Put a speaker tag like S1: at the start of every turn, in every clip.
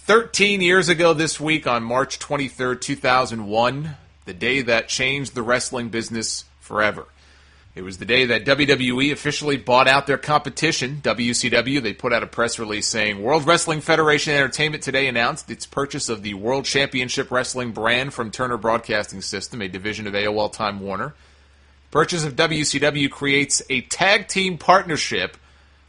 S1: 13 years ago this week on March 23rd, 2001, the day that changed the wrestling business forever. It was the day that WWE officially bought out their competition, WCW. They put out a press release saying, World Wrestling Federation Entertainment today announced its purchase of the World Championship Wrestling brand from Turner Broadcasting System, a division of AOL Time Warner. Purchase of WCW creates a tag team partnership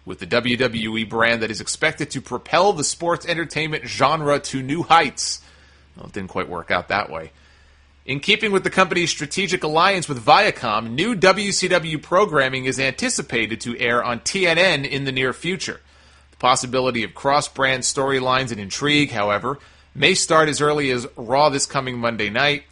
S1: with the WWE brand that is expected to propel the sports entertainment genre to new heights. Well, it didn't quite work out that way. In keeping with the company's strategic alliance with Viacom, new WCW programming is anticipated to air on TNN in the near future. The possibility of cross-brand storylines and intrigue, however, may start as early as Raw this coming Monday night.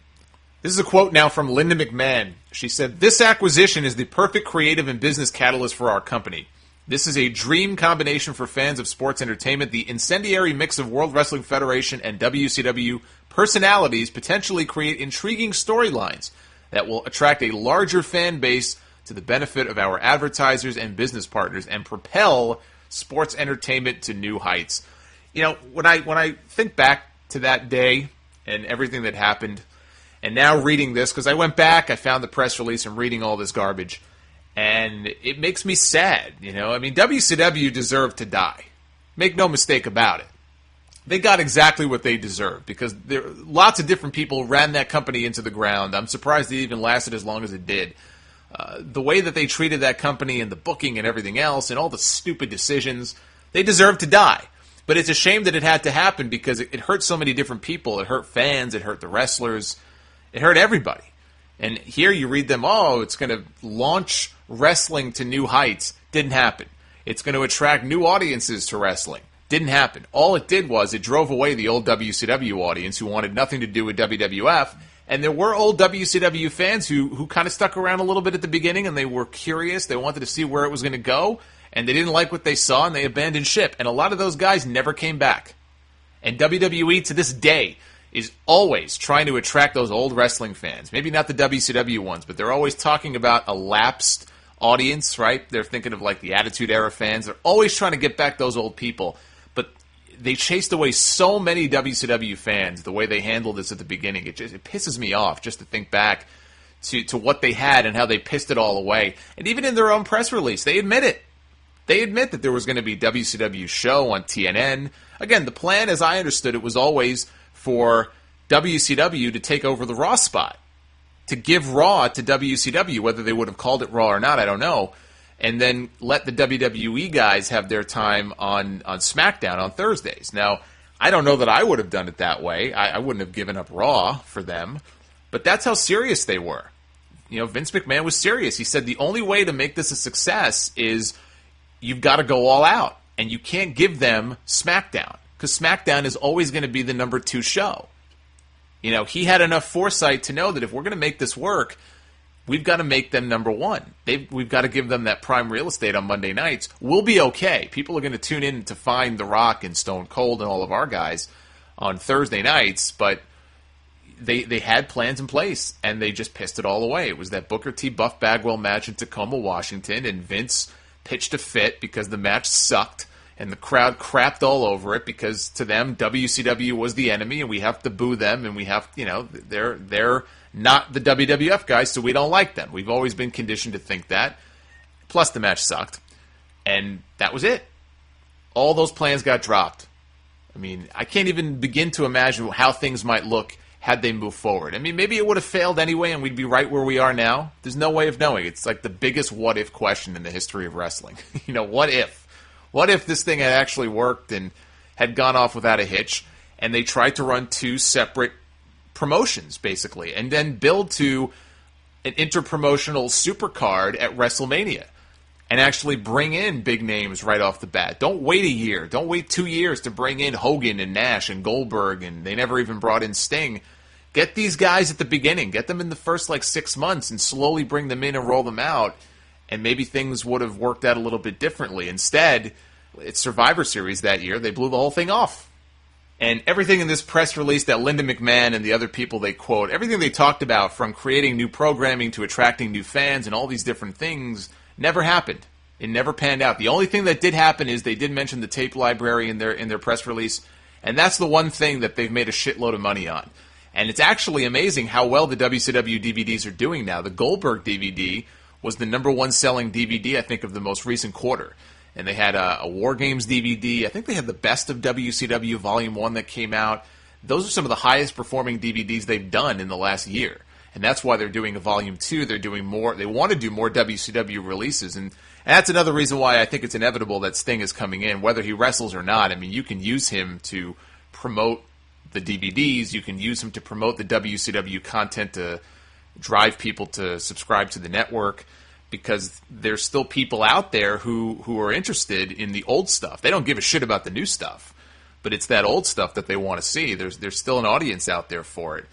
S1: This is a quote now from Linda McMahon. She said, "This acquisition is the perfect creative and business catalyst for our company. This is a dream combination for fans of sports entertainment. The incendiary mix of World Wrestling Federation and WCW personalities potentially create intriguing storylines that will attract a larger fan base to the benefit of our advertisers and business partners and propel sports entertainment to new heights." You know, when I think back to that day and everything that happened, and now reading this, because I went back, I found the press release and reading all this garbage, and it makes me sad, you know. I mean, WCW deserved to die. Make no mistake about it. They got exactly what they deserved because lots of different people ran that company into the ground. I'm surprised it even lasted as long as it did. The way that they treated that company and the booking and everything else and all the stupid decisions, they deserved to die. But it's a shame that it had to happen because it hurt so many different people. It hurt fans. It hurt the wrestlers. It hurt everybody. And here you read them, oh, it's going to launch wrestling to new heights. Didn't happen. It's going to attract new audiences to wrestling. Didn't happen. All it did was it drove away the old WCW audience who wanted nothing to do with WWF. And there were old WCW fans who kind of stuck around a little bit at the beginning and they were curious. They wanted to see where it was going to go. And they didn't like what they saw and they abandoned ship. And a lot of those guys never came back. And WWE to this day is always trying to attract those old wrestling fans. Maybe not the WCW ones, but they're always talking about a lapsed audience, right? They're thinking of like the Attitude Era fans. They're always trying to get back those old people. But they chased away so many WCW fans the way they handled this at the beginning. It pisses me off just to think back to what they had and how they pissed it all away. And even in their own press release, they admit it. They admit that there was going to be a WCW show on TNN. Again, the plan, as I understood it, was always for WCW to take over the Raw spot, to give Raw to WCW, whether they would have called it Raw or not, I don't know, and then let the WWE guys have their time on SmackDown on Thursdays. Now, I don't know that I would have done it that way. I wouldn't have given up Raw for them, but that's how serious they were. You know, Vince McMahon was serious. He said the only way to make this a success is you've got to go all out, and you can't give them SmackDown, because SmackDown is always going to be the number 2 show. You know, he had enough foresight to know that if we're going to make this work, we've got to make them number 1. We've got to give them that prime real estate on Monday nights. We'll be okay. People are going to tune in to find The Rock and Stone Cold and all of our guys on Thursday nights, but they had plans in place, and they just pissed it all away. It was that Booker T. Buff Bagwell match in Tacoma, Washington, and Vince pitched a fit because the match sucked. And the crowd crapped all over it because to them, WCW was the enemy and we have to boo them and we have, you know, they're not the WWF guys, so we don't like them. We've always been conditioned to think that. Plus the match sucked. And that was it. All those plans got dropped. I mean, I can't even begin to imagine how things might look had they moved forward. I mean, maybe it would have failed anyway and we'd be right where we are now. There's no way of knowing. It's like the biggest what-if question in the history of wrestling. You know, what if? What if this thing had actually worked and had gone off without a hitch, and they tried to run 2 separate promotions, basically, and then build to an interpromotional supercard at WrestleMania and actually bring in big names right off the bat. Don't wait a year. Don't wait 2 years to bring in Hogan and Nash and Goldberg, and they never even brought in Sting. Get these guys at the beginning. Get them in the first, 6 months and slowly bring them in and roll them out. And maybe things would have worked out a little bit differently. Instead, it's Survivor Series that year. They blew the whole thing off. And everything in this press release that Linda McMahon and the other people they quote, everything they talked about from creating new programming to attracting new fans and all these different things never happened. It never panned out. The only thing that did happen is they did mention the tape library in their press release, And that's the one thing that they've made a shitload of money on. And it's actually amazing how well the WCW DVDs are doing now. The Goldberg DVD was the number one selling DVD, I think, of the most recent quarter. And they had a War Games DVD. I think they had the Best of WCW Volume 1 that came out. Those are some of the highest performing DVDs they've done in the last year. And that's why they're doing a Volume 2. They're doing more. They want to do more WCW releases. And that's another reason why I think it's inevitable that Sting is coming in, whether he wrestles or not. I mean, you can use him to promote the DVDs. You can use him to promote the WCW content to drive people to subscribe to the network, because there's still people out there who are interested in the old stuff. They don't give a shit about the new stuff, but it's that old stuff that they want to see. There's still an audience out there for it.